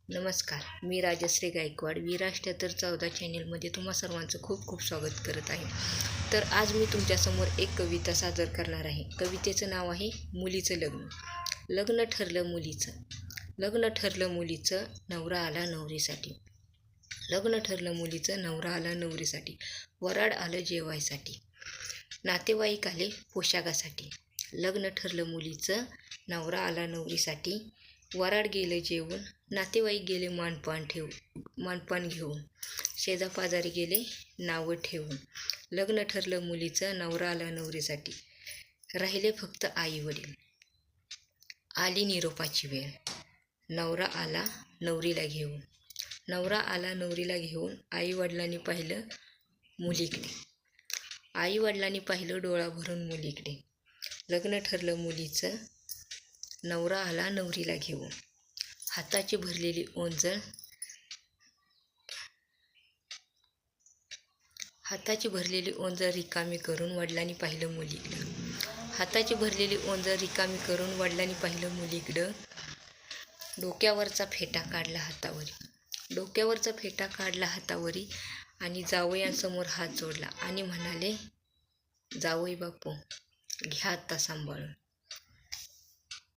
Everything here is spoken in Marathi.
नमस्कार, मी राजश्री गायकवाड वीराष्ट्र 14 चॅनेलमध्ये तुम्हा सर्वांचं खूप खूप स्वागत करत आहे. तर आज मी तुमच्यासमोर एक कविता सादर करणार आहे. कवितेचं नाव आहे मुलीचं लग्न. लग्न ठरलं मुलीचं, लग्न ठरलं मुलीचं, नवरा आला नवरीसाठी. लग्न ठरलं मुलीचं, नवरा आला नवरीसाठी. वराड आलं जेवायसाठी, नातेवाईक आले पोशाखासाठी. लग्न ठरलं मुलीचं, नवरा आला नवरीसाठी. वराड गेलं जेवून, नातेवाईक गेले मानपान घेऊन. शेजापाजारी गेले नावं ठेवून. लग्न ठरलं मुलीचं, नवरा आला नवरीसाठी. राहिले फक्त आई वडील. आली निरोपाची वेळ, नवरा आला नवरीला घेऊन. नवरा आला नवरीला घेऊन. आई वडिलांनी पाहिलं मुलीकडे, आई वडिलांनी पाहिलं डोळा भरून मुलीकडे. लग्न ठरलं मुलीचं, नवरा आला नवरीला घेऊन. हाताची भरलेली ओंजळ, हाताची भरलेली ओंजळ रिकामी करून वडिलांनी पाहिलं मुलीकडं. हाताची भरलेली ओंजळ रिकामी करून वडिलांनी पाहिलं मुलीकडं. डोक्यावरचा फेटा काढला हातावरी, डोक्यावरचा फेटा काढला हातावरी. आणि जावयांसमोर हात जोडला आणि म्हणाले, जावई बापू घ्या आता सांभाळून.